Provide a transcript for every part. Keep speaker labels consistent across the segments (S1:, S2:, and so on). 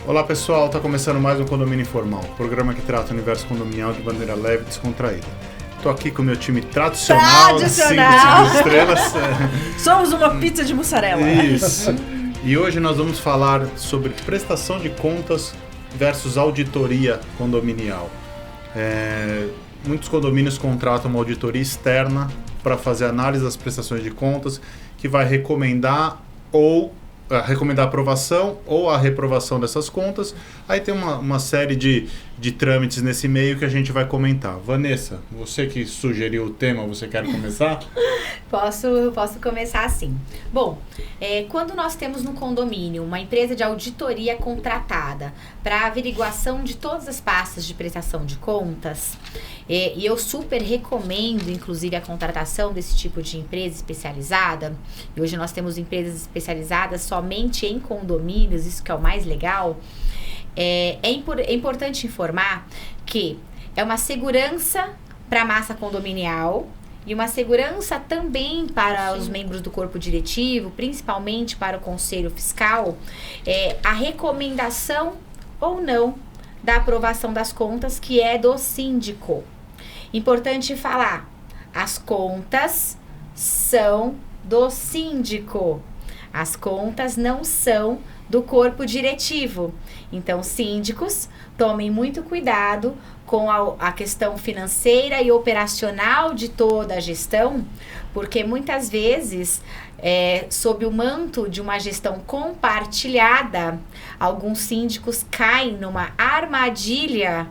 S1: Olá pessoal, está começando mais um Condomínio Informal, programa que trata o universo condominial de maneira leve e descontraída. Estou aqui com o meu time tradicional. 5 estrelas.
S2: Somos uma pizza de mussarela.
S1: Isso. E hoje nós vamos falar sobre prestação de contas versus auditoria condominial. Muitos condomínios contratam uma auditoria externa para fazer análise das prestações de contas, que vai recomendar a aprovação ou a reprovação dessas contas. Aí tem uma série de trâmites nesse meio que a gente vai comentar. Vanessa, você que sugeriu o tema, você quer começar?
S3: Posso começar assim. Bom, quando nós temos no condomínio uma empresa de auditoria contratada para averiguação de todas as pastas de prestação de contas, e eu super recomendo, inclusive, a contratação desse tipo de empresa especializada. E hoje nós temos empresas especializadas somente em condomínios, isso que é o mais legal. É importante informar que é uma segurança para a massa condominial e uma segurança também para os membros do corpo diretivo, principalmente para o conselho fiscal, a recomendação ou não da aprovação das contas, que é do síndico. Importante falar, as contas são do síndico, as contas não são do corpo diretivo. Então, síndicos, tomem muito cuidado com a questão financeira e operacional de toda a gestão, porque muitas vezes, sob o manto de uma gestão compartilhada, alguns síndicos caem numa armadilha,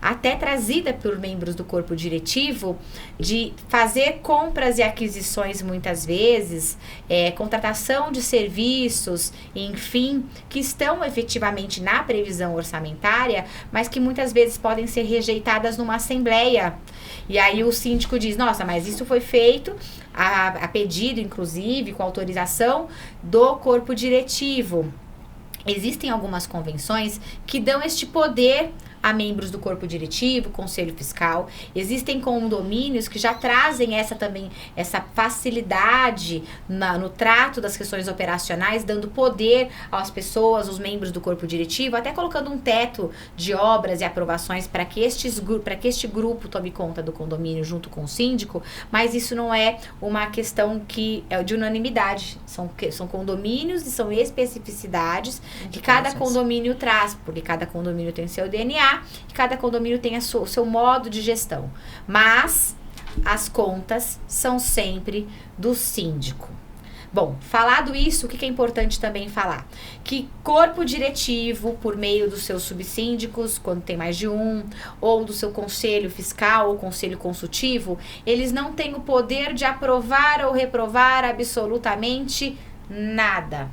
S3: até trazida por membros do corpo diretivo, de fazer compras e aquisições muitas vezes, contratação de serviços, enfim, que estão efetivamente na previsão orçamentária, mas que muitas vezes podem ser rejeitadas numa assembleia. E aí o síndico diz, nossa, mas isso foi feito a pedido, inclusive, com autorização do corpo diretivo. Existem algumas convenções que dão este poder a membros do corpo diretivo, conselho fiscal. Existem condomínios que já trazem essa facilidade no trato das questões operacionais, dando poder às pessoas, os membros do corpo diretivo, até colocando um teto de obras e aprovações para que este grupo tome conta do condomínio junto com o síndico, mas isso não é uma questão que é de unanimidade. São condomínios e são especificidades que cada condomínio traz, porque cada condomínio tem seu DNA, e cada condomínio tem o seu modo de gestão. Mas as contas são sempre do síndico. Bom, falado isso, o que é importante também falar? Que corpo diretivo, por meio dos seus subsíndicos, quando tem mais de um, ou do seu conselho fiscal ou conselho consultivo, eles não têm o poder de aprovar ou reprovar absolutamente nada.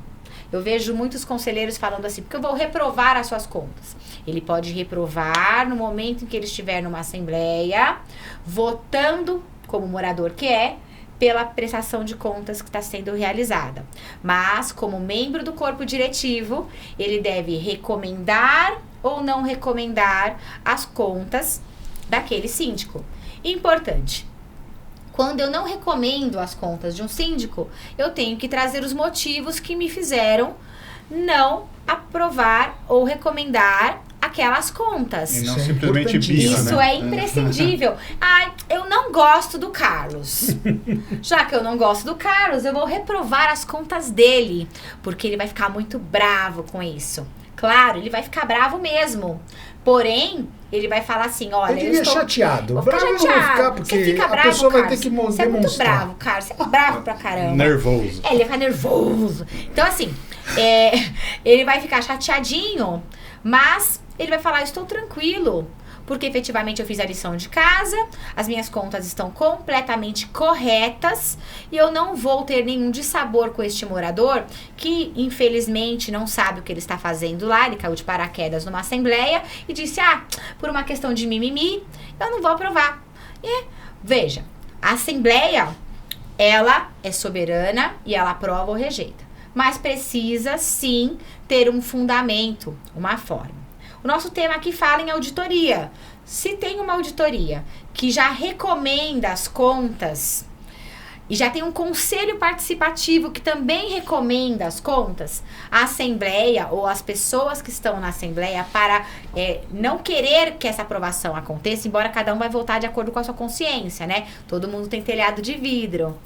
S3: Eu vejo muitos conselheiros falando assim, porque eu vou reprovar as suas contas. Ele pode reprovar no momento em que ele estiver numa assembleia, votando, como morador que pela prestação de contas que está sendo realizada. Mas, como membro do corpo diretivo, ele deve recomendar ou não recomendar as contas daquele síndico. Importante. Quando eu não recomendo as contas de um síndico, eu tenho que trazer os motivos que me fizeram não aprovar ou recomendar aquelas contas.
S1: E não simplesmente birra,
S3: Isso,
S1: né?
S3: é imprescindível. Eu não gosto do Carlos. Já que eu não gosto do Carlos, eu vou reprovar as contas dele, porque ele vai ficar muito bravo com isso. Claro, ele vai ficar bravo mesmo. Porém, ele vai falar assim, olha,
S4: eu diria chateado.
S3: Vou ficar chateado.
S4: Eu vou ficar porque
S3: você fica bravo,
S4: a pessoa
S3: Carlos.
S4: vai ter que demonstrar.
S3: Você é muito bravo, Carlos. Você é bravo pra caramba.
S1: Nervoso.
S3: Ele vai ficar nervoso. Então, assim, ele vai ficar chateadinho, mas ele vai falar, estou tranquilo, porque efetivamente eu fiz a lição de casa, as minhas contas estão completamente corretas e eu não vou ter nenhum dissabor com este morador que, infelizmente, não sabe o que ele está fazendo lá. Ele caiu de paraquedas numa assembleia e disse, por uma questão de mimimi, eu não vou aprovar. E, veja, a assembleia ela é soberana e ela aprova ou rejeita. Mas precisa, sim, ter um fundamento, uma forma. O nosso tema aqui fala em auditoria. Se tem uma auditoria que já recomenda as contas e já tem um conselho participativo que também recomenda as contas, a assembleia ou as pessoas que estão na assembleia para não querer que essa aprovação aconteça, embora cada um vai votar de acordo com a sua consciência, né? Todo mundo tem telhado de vidro.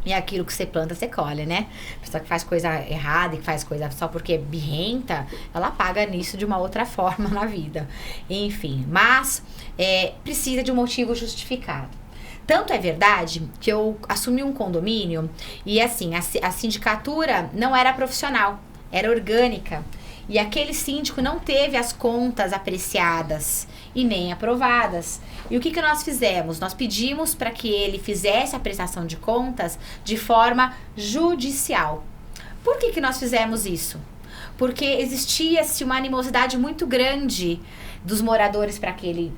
S3: E aquilo que você planta, você colhe, né? A pessoa que faz coisa errada e que faz coisa só porque é birrenta, ela paga nisso de uma outra forma na vida. Enfim, mas precisa de um motivo justificado. Tanto é verdade que eu assumi um condomínio e assim, a sindicatura não era profissional, era orgânica. E aquele síndico não teve as contas apreciadas e nem aprovadas. E o que nós fizemos? Nós pedimos para que ele fizesse a prestação de contas de forma judicial. Por que nós fizemos isso? Porque existia-se uma animosidade muito grande dos moradores para aquele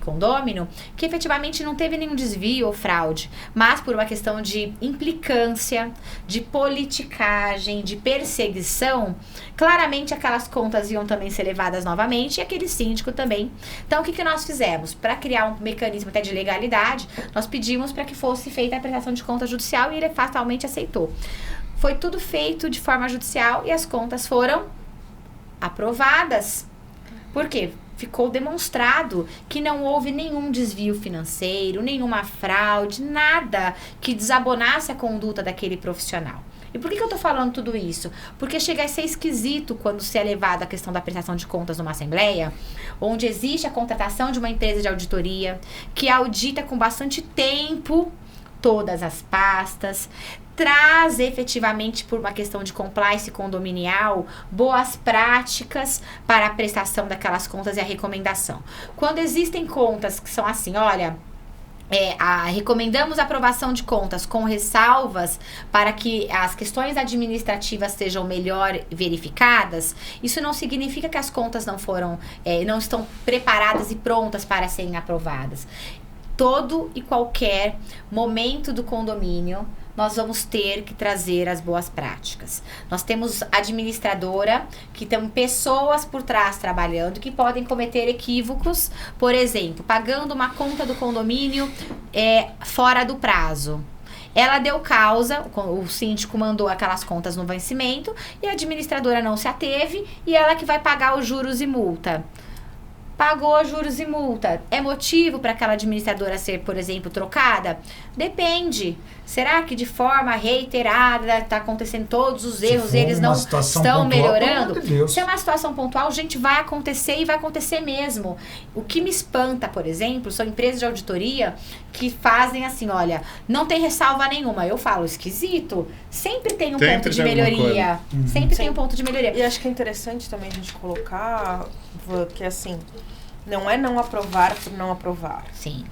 S3: condômino, que efetivamente não teve nenhum desvio ou fraude, mas por uma questão de implicância, de politicagem, de perseguição, claramente aquelas contas iam também ser levadas novamente e aquele síndico também. Então, o que nós fizemos? Para criar um mecanismo até de legalidade, nós pedimos para que fosse feita a prestação de conta judicial e ele fatalmente aceitou. Foi tudo feito de forma judicial e as contas foram aprovadas. Por quê? Ficou demonstrado que não houve nenhum desvio financeiro, nenhuma fraude, nada que desabonasse a conduta daquele profissional. E por que eu tô falando tudo isso? Porque chega a ser esquisito quando se é levado a questão da prestação de contas numa assembleia, onde existe a contratação de uma empresa de auditoria, que audita com bastante tempo todas as pastas, traz efetivamente, por uma questão de compliance condominial, boas práticas para a prestação daquelas contas e a recomendação. Quando existem contas que são assim, olha, recomendamos a aprovação de contas com ressalvas para que as questões administrativas sejam melhor verificadas, isso não significa que as contas não estão preparadas e prontas para serem aprovadas. Todo e qualquer momento do condomínio, nós vamos ter que trazer as boas práticas. Nós temos administradora, que tem pessoas por trás trabalhando, que podem cometer equívocos, por exemplo, pagando uma conta do condomínio fora do prazo. Ela deu causa, o síndico mandou aquelas contas no vencimento, e a administradora não se ateve, e ela que vai pagar os juros e multa. Pagou juros e multa. É motivo para aquela administradora ser, por exemplo, trocada? Depende. Será que de forma reiterada está acontecendo todos os erros e eles não estão melhorando? Se é uma situação pontual, gente, vai acontecer e vai acontecer mesmo. O que me espanta, por exemplo, são empresas de auditoria que fazem assim, olha, não tem ressalva nenhuma. Eu falo, esquisito. Sempre tem um ponto de melhoria. Sempre tem um ponto de melhoria.
S2: E acho que é interessante também a gente colocar que assim, não é não aprovar por não aprovar.
S3: Sim.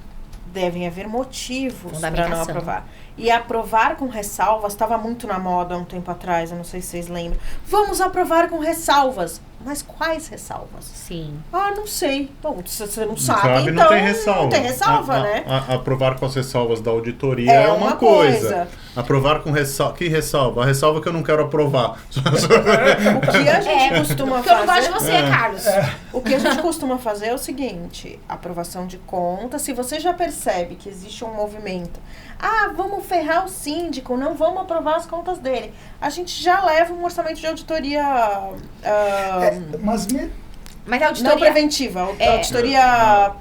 S2: Devem haver motivos para não aprovar. E aprovar com ressalvas estava muito na moda há um tempo atrás, eu não sei se vocês lembram. Vamos aprovar com ressalvas. Mas quais ressalvas?
S3: Sim.
S2: Ah, não sei. Bom, se você não sabe, então
S1: não tem ressalva.
S2: Não tem ressalva, né?
S1: Aprovar com as ressalvas da auditoria é uma coisa. Aprovar com ressalva. Que ressalva? A ressalva que eu não quero aprovar.
S2: O que a gente costuma fazer...
S3: Eu não gosto de você, Carlos.
S2: O que a gente costuma fazer é o seguinte, aprovação de contas, se você já percebe que existe um movimento, vamos ferrar o síndico, não vamos aprovar as contas dele, a gente já leva um orçamento de auditoria...
S3: Mas a auditoria...
S2: Não preventiva, a auditoria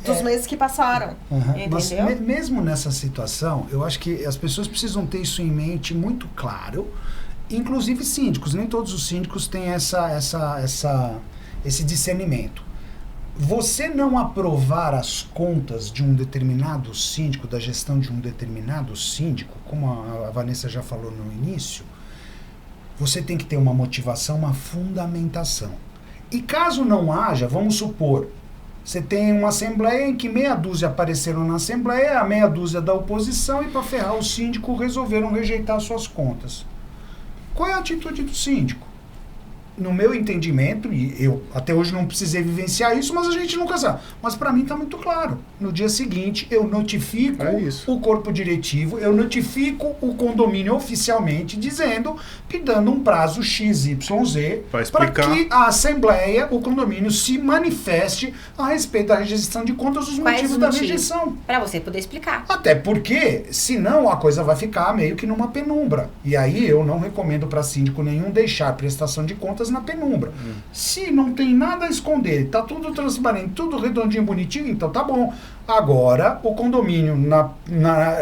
S2: dos meses que passaram. Entendeu?
S4: Mas mesmo nessa situação, eu acho que as pessoas precisam ter isso em mente muito claro, inclusive síndicos. Nem todos os síndicos têm esse discernimento. Você não aprovar as contas de um determinado síndico, da gestão de um determinado síndico, como a Vanessa já falou no início, você tem que ter uma motivação, uma fundamentação. E caso não haja, vamos supor, você tem uma assembleia em que meia dúzia apareceram na assembleia, a meia dúzia da oposição, e para ferrar o síndico resolveram rejeitar suas contas. Qual é a atitude do síndico? no meu entendimento, e eu até hoje não precisei vivenciar isso, mas a gente nunca sabe. Mas para mim está muito claro. No dia seguinte, eu notifico o corpo diretivo, eu notifico o condomínio oficialmente, dando um prazo XYZ para que a Assembleia, o condomínio, se manifeste a respeito da rejeição de contas, os motivos da rejeição.
S3: Para você poder explicar.
S4: Até porque, senão a coisa vai ficar meio que numa penumbra. E aí eu não recomendo para síndico nenhum deixar prestação de contas na penumbra. Se não tem nada a esconder, tá tudo transparente, tudo redondinho, bonitinho, então tá bom. Agora, o condomínio,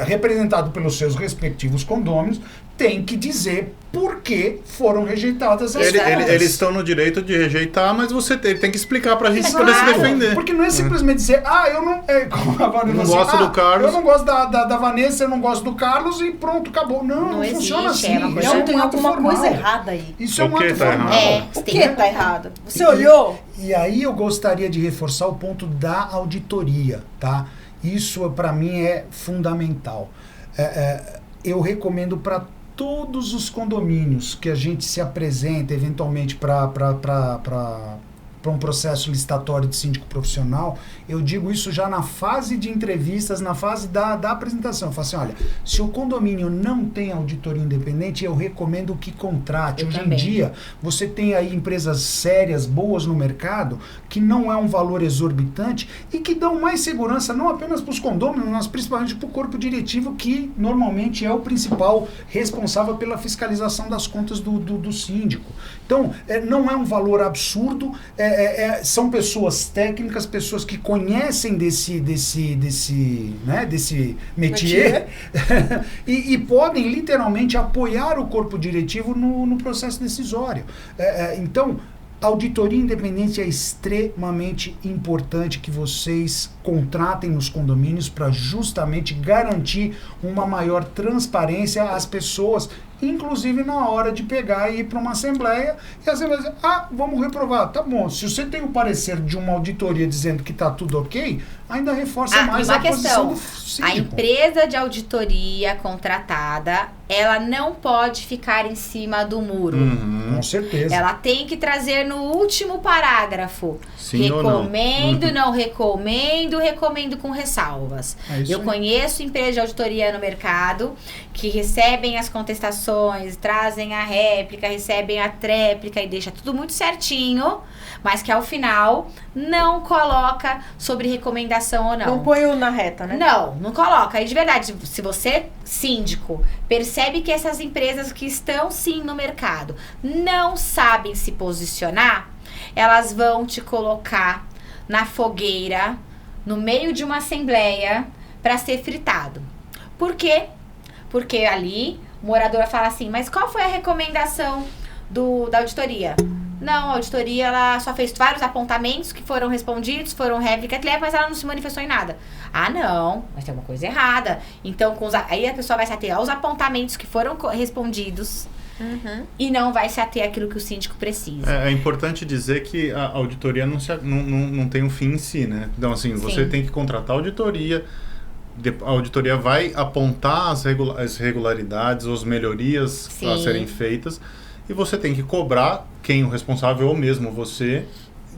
S4: representado pelos seus respectivos condôminos, tem que dizer por que foram reitadas as contas.
S1: Eles estão no direito de rejeitar, mas ele tem que explicar pra gente poder se defender.
S4: Porque não é simplesmente dizer, eu não...
S1: não gosto do Carlos.
S4: Eu não gosto da Vanessa, eu não gosto do Carlos e pronto, acabou. Não funciona assim.
S2: Não tem alguma coisa errada aí.
S4: Isso é um ato formal.
S2: O que tá errado? Você olhou?
S4: E aí eu gostaria de reforçar o ponto da auditoria, tá? Isso para mim é fundamental. Eu recomendo para todos os condomínios que a gente se apresenta eventualmente para um processo licitatório de síndico profissional, eu digo isso já na fase de entrevistas, na fase da apresentação. Eu falo assim, olha, se o condomínio não tem auditoria independente, eu recomendo que contrate. Hoje em dia, você tem aí empresas sérias, boas no mercado, que não é um valor exorbitante e que dão mais segurança, não apenas para os condôminos, mas principalmente para o corpo diretivo, que normalmente é o principal responsável pela fiscalização das contas do síndico. Então, não é um valor absurdo, são pessoas técnicas, pessoas que conhecem desse métier e podem literalmente apoiar o corpo diretivo no processo decisório. Então, auditoria independente é extremamente importante que vocês contratem nos condomínios para justamente garantir uma maior transparência às pessoas, inclusive na hora de pegar e ir para uma assembleia e a assembleia diz, vamos reprovar. Tá bom, se você tem o parecer de uma auditoria dizendo que tá tudo ok, ainda reforça mais a posição do síndico.
S3: A empresa de auditoria contratada, ela não pode ficar em cima do muro.
S4: Com certeza.
S3: Ela tem que trazer no último parágrafo.
S1: Sim,
S3: recomendo, não recomendo, recomendo com ressalvas. Eu conheço empresas de auditoria no mercado que recebem as contestações, trazem a réplica, recebem a tréplica e deixa tudo muito certinho, mas que ao final não coloca sobre recomendação ou não.
S2: Não põe na reta, né?
S3: Não coloca. E de verdade, se você, síndico, percebe que essas empresas que estão sim no mercado não sabem se posicionar, elas vão te colocar na fogueira, no meio de uma assembleia, para ser fritado. Por quê? Porque ali o morador fala assim, mas qual foi a recomendação da auditoria? Não, a auditoria ela só fez vários apontamentos que foram respondidos, foram réplica, mas ela não se manifestou em nada. Não, mas tem uma coisa errada. Então, aí a pessoa vai se ater aos apontamentos que foram respondidos e não vai se ater àquilo que o síndico precisa.
S1: É importante dizer que a auditoria não tem um fim em si, né? Então, assim, você tem que contratar a auditoria, a auditoria vai apontar as irregularidades ou as melhorias a serem feitas, e você tem que cobrar o responsável, ou mesmo você,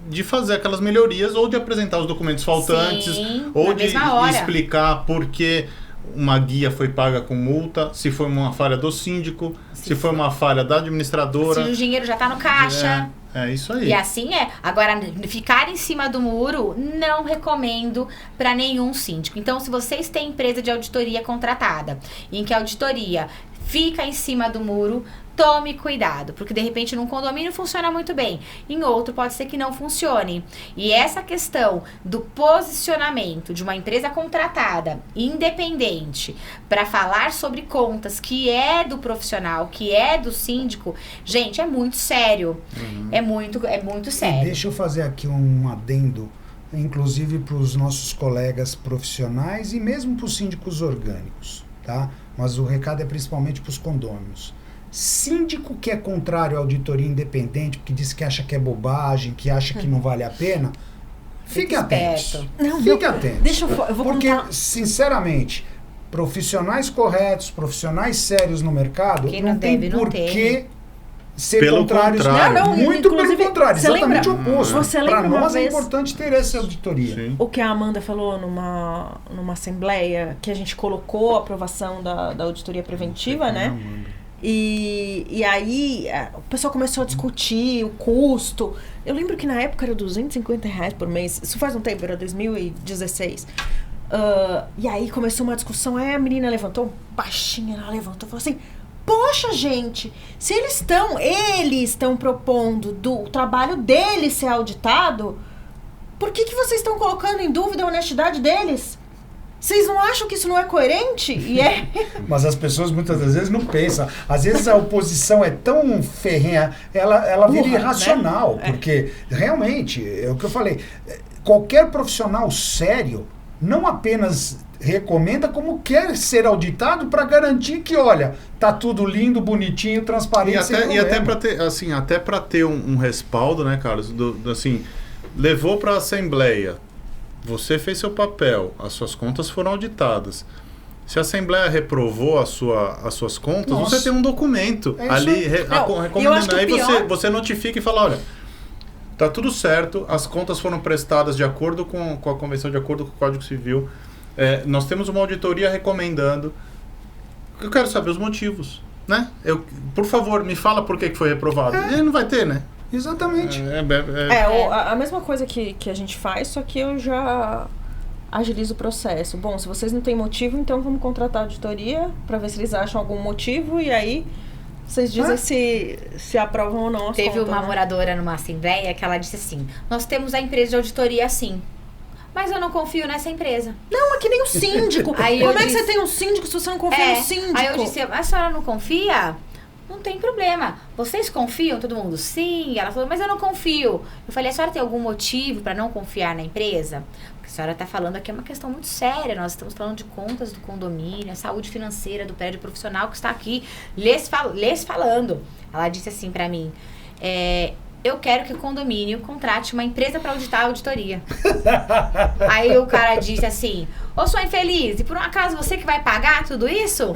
S1: de fazer aquelas melhorias, ou de apresentar os documentos faltantes, ou de explicar por que uma guia foi paga com multa, se foi uma falha do síndico, se foi uma falha da administradora.
S3: Se o dinheiro já está no caixa.
S1: É isso aí.
S3: E assim é. Agora, ficar em cima do muro, não recomendo para nenhum síndico. Então, se vocês têm empresa de auditoria contratada, em que a auditoria fica em cima do muro, tome cuidado, porque de repente num condomínio funciona muito bem, em outro pode ser que não funcione. E essa questão do posicionamento de uma empresa contratada, independente, para falar sobre contas que é do profissional, que é do síndico, gente, é muito sério. É muito sério.
S4: E deixa eu fazer aqui um adendo, inclusive para os nossos colegas profissionais e mesmo para os síndicos orgânicos, tá? Mas o recado é principalmente para os condôminos. Síndico que é contrário à auditoria independente, que diz que acha que é bobagem, que acha que não vale a pena, fique atento. Fique atento.
S2: Eu vou
S4: porque,
S2: contar.
S4: sinceramente, profissionais corretos, profissionais sérios no mercado, não tem por que ser
S1: Pelo
S4: contrários.
S1: contrário.
S2: Não,
S4: Muito pelo
S2: inclusive,
S4: contrário,
S2: você
S4: exatamente o
S2: lembra-
S4: oposto.
S2: você lembra
S4: Para
S2: uma
S4: nós é
S2: vez-
S4: importante ter essa auditoria.
S1: Sim.
S2: O que a Amanda falou numa assembleia, que a gente colocou a aprovação da auditoria preventiva, né? E aí o pessoal começou a discutir o custo. Eu lembro que na época era R$250 por mês. Isso faz um tempo, era 2016. E aí começou uma discussão. Aí a menina levantou, baixinha, ela levantou e falou assim: poxa, gente, se eles estão propondo do trabalho deles ser auditado, por que vocês estão colocando em dúvida a honestidade deles? Vocês não acham que isso não é coerente? E é.
S4: Mas as pessoas muitas das vezes não pensam. Às vezes a oposição é tão ferrenha, ela vira
S2: Burra,
S4: irracional.
S2: né?
S4: Porque, realmente, é o que eu falei, qualquer profissional sério não apenas recomenda, como quer ser auditado para garantir que, olha, tá tudo lindo, bonitinho, transparente, sem
S1: E até
S4: problema.
S1: para ter, assim, até para ter um respaldo, né, Carlos? Assim, levou para a Assembleia. Você fez seu papel, as suas contas foram auditadas. Se a Assembleia reprovou as suas contas,
S4: Nossa.
S1: você tem um documento
S4: É isso
S1: ali
S4: aí.
S1: recomendando.
S2: eu acho que o
S1: Aí
S2: pior-
S1: você notifica e fala, olha, tá tudo certo, as contas foram prestadas de acordo com a Convenção, de acordo com o Código Civil. Nós temos uma auditoria recomendando. Eu quero saber os motivos, né? Por favor, me fala por que foi reprovado. E não vai ter, né?
S4: Exatamente.
S2: A mesma coisa que a gente faz, só que eu já agilizo o processo. Bom, se vocês não têm motivo, então vamos contratar a auditoria para ver se eles acham algum motivo e aí vocês dizem se aprovam ou não as
S3: Teve
S2: contas,
S3: uma
S2: né?
S3: moradora numa assembleia que ela disse assim: nós temos a empresa de auditoria assim, mas eu não confio nessa empresa.
S2: Não, é que nem o síndico.
S3: Aí
S2: Como
S3: eu
S2: é que
S3: disse-
S2: você tem um síndico se você não confia no síndico?
S3: Aí eu disse: a senhora não confia? Não tem problema. Vocês confiam? Todo mundo, sim. Ela falou: mas eu não confio. Eu falei: a senhora tem algum motivo para não confiar na empresa? Porque a senhora está falando aqui é uma questão muito séria. Nós estamos falando de contas do condomínio, a saúde financeira do prédio profissional que está aqui lhes falando. Ela disse assim para mim: eu quero que o condomínio contrate uma empresa para auditar a auditoria. Aí o cara disse assim: ô, sua infeliz, e por um acaso você que vai pagar tudo isso?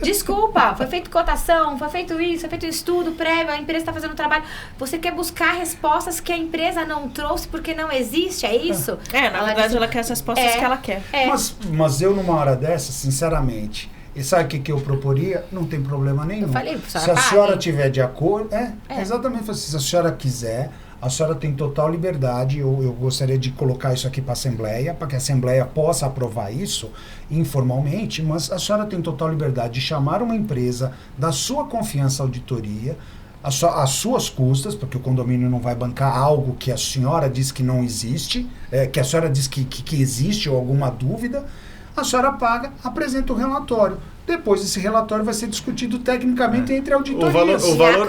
S3: Desculpa, foi feito cotação, foi feito isso, foi feito estudo prévio, a empresa está fazendo o trabalho. Você quer buscar respostas que a empresa não trouxe porque não existe, é isso?
S2: Na verdade
S3: disse,
S2: ela quer as respostas que ela quer.
S4: Mas eu, numa hora dessa, sinceramente, e sabe o que eu proporia? Não tem problema nenhum.
S3: Eu falei,
S4: se a
S3: pague.
S4: senhora tiver de acordo, exatamente assim, se a senhora quiser, a senhora tem total liberdade. Eu gostaria de colocar isso aqui para a Assembleia, para que a Assembleia possa aprovar isso informalmente, mas a senhora tem total liberdade de chamar uma empresa da sua confiança auditoria, às suas custas, porque o condomínio não vai bancar algo que a senhora diz que não existe, que a senhora diz que existe ou alguma dúvida. A senhora paga, apresenta o relatório. Depois esse relatório vai ser discutido tecnicamente entre auditorias.
S1: O valor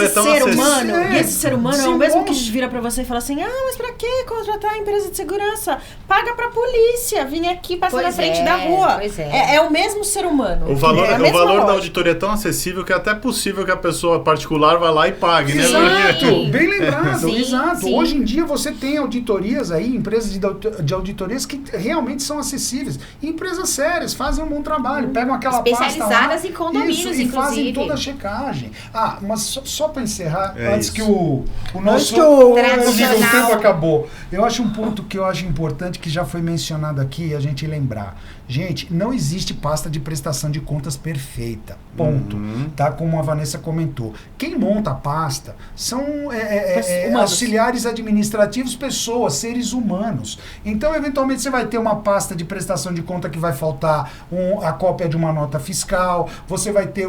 S1: é tão
S2: ser
S1: acessível.
S2: humano, e esse ser humano é o
S4: Sim,
S2: mesmo
S4: vamos-
S2: que vira pra você e fala assim: mas pra que contratar a empresa de segurança? Paga pra polícia, vim aqui passar na
S3: Pois
S2: frente
S3: é,
S2: da rua.
S3: pois é.
S2: É o mesmo ser humano.
S1: O valor,
S2: é a mesma
S1: da
S2: lógica.
S1: auditoria é tão acessível que é até possível que a pessoa particular vá lá e pague, né?
S3: Sim.
S4: Bem lembrado,
S3: Sim,
S4: exato.
S3: sim.
S4: Hoje em dia você tem auditorias aí, empresas de auditorias que realmente são acessíveis. E empresas sérias, fazem um bom trabalho, pegam aquela pasta lá,
S3: Especializadas em condomínios,
S4: isso, e fazem
S3: inclusive.
S4: toda a checagem. Mas só para encerrar,
S1: É
S4: antes
S1: isso.
S4: que o nosso
S2: que o
S3: tradicional-
S4: tempo acabou. Eu acho um ponto que eu acho importante que já foi mencionado aqui, a gente lembrar. Gente, não existe pasta de prestação de contas perfeita. Ponto. Tá? Como a Vanessa comentou. Quem monta a pasta são
S2: Humanos.
S4: auxiliares administrativos, pessoas, seres humanos. Então, eventualmente, você vai ter uma pasta de prestação de conta que vai faltar a cópia de uma nota fiscal, você vai ter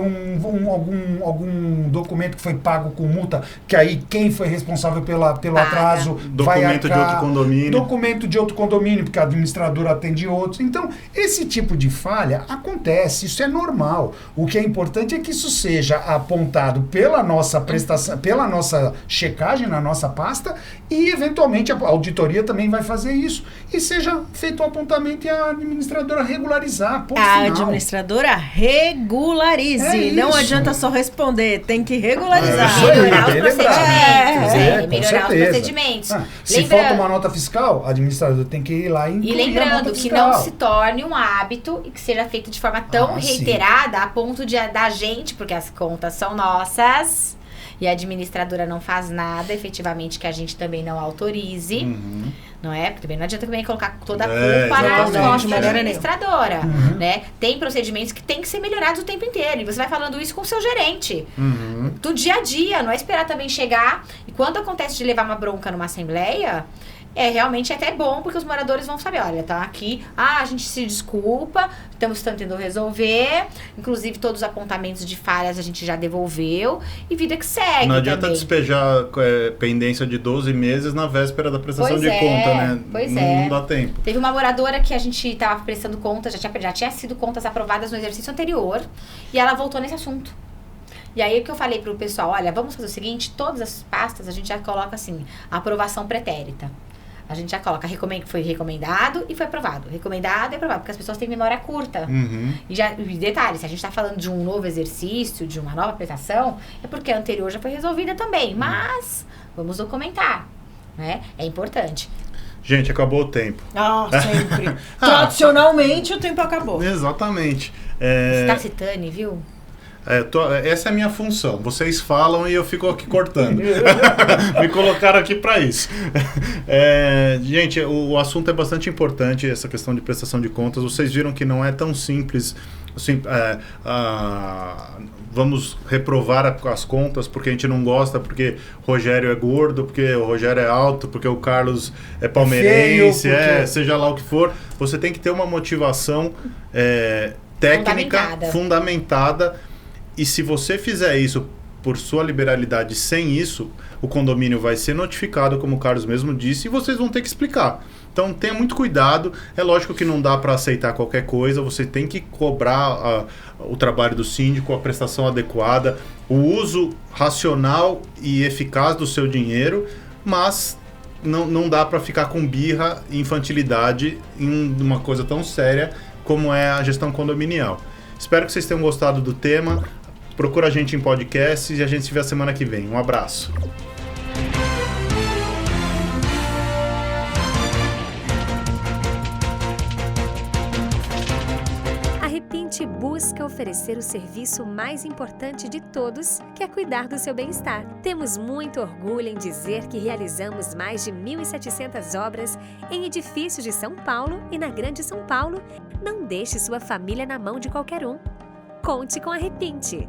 S4: algum documento que foi pago com multa, que aí quem foi responsável pelo atraso vai
S1: Documento de
S4: arcar.
S1: outro condomínio.
S4: Documento de outro condomínio, porque a administradora atende outros. Então, esse tipo de falha acontece, isso é normal. O que é importante é que isso seja apontado pela nossa prestação, pela nossa checagem na nossa pasta e, eventualmente, a auditoria também vai fazer isso. E seja feito o apontamento e a administradora regularizar. Ponto final.
S2: administradora regularize.
S4: É
S2: Não
S4: isso.
S2: adianta só responder, tem que regularizar.
S4: É isso aí,
S3: Melhorar os
S4: bem lembrado.
S3: procedimentos.
S4: Com
S3: Melhorar os
S4: certeza.
S3: procedimentos.
S4: Se falta uma nota fiscal, a administradora tem que ir lá e
S3: E
S4: incluir a
S3: lembrando
S4: nota
S3: que
S4: fiscal.
S3: não se torne um hábito e que seja feito de forma tão reiterada a ponto de da gente, porque as contas são nossas e a administradora não faz nada efetivamente que a gente também não autorize, não é? Porque também não adianta também colocar toda a culpa nas
S1: exatamente.
S3: costas da
S2: É.
S3: administradora, né? Tem procedimentos que tem que ser melhorados o tempo inteiro e você vai falando isso com o seu gerente. Do dia a dia, não é esperar também chegar. E quando acontece de levar uma bronca numa assembleia, realmente até bom, porque os moradores vão saber, olha, tá aqui, a gente se desculpa, estamos tentando resolver, inclusive todos os apontamentos de falhas a gente já devolveu, e vida que segue.
S1: Não adianta
S3: também.
S1: despejar pendência de 12 meses na véspera da prestação
S3: Pois
S1: de
S3: é,
S1: conta, né?
S3: pois
S1: não,
S3: é.
S1: não dá tempo.
S3: Teve uma moradora que a gente estava prestando contas, já tinha sido contas aprovadas no exercício anterior, e ela voltou nesse assunto. E aí o que eu falei pro pessoal, olha, vamos fazer o seguinte, todas as pastas a gente já coloca assim, aprovação pretérita. A gente já coloca que foi recomendado e foi aprovado. Recomendado e aprovado, porque as pessoas têm memória curta. E detalhe, se a gente está falando de um novo exercício, de uma nova prestação, é porque a anterior já foi resolvida também. Mas vamos documentar, né? É importante.
S1: Gente, acabou o tempo.
S2: Ah, sempre. Tradicionalmente o tempo acabou.
S1: Exatamente.
S3: Você tá citando, viu?
S1: Essa é a minha função. Vocês falam e eu fico aqui cortando. Me colocaram aqui para isso. Gente, o assunto é bastante importante, essa questão de prestação de contas. Vocês viram que não é tão simples assim, vamos reprovar as contas porque a gente não gosta, porque o Rogério é gordo, porque o Rogério é alto, porque o Carlos é palmeirense, seja lá o que for. Você tem que ter uma motivação técnica fundamentada. E se você fizer isso por sua liberalidade sem isso, o condomínio vai ser notificado, como o Carlos mesmo disse, e vocês vão ter que explicar. Então tenha muito cuidado. É lógico que não dá para aceitar qualquer coisa, você tem que cobrar o trabalho do síndico, a prestação adequada, o uso racional e eficaz do seu dinheiro, mas não dá para ficar com birra e infantilidade em uma coisa tão séria como é a gestão condominial. Espero que vocês tenham gostado do tema. Procura a gente em podcasts e a gente se vê a semana que vem. Um abraço.
S5: A Repinte busca oferecer o serviço mais importante de todos, que é cuidar do seu bem-estar. Temos muito orgulho em dizer que realizamos mais de 1.700 obras em edifícios de São Paulo e na Grande São Paulo. Não deixe sua família na mão de qualquer um. Conte com a Repinte.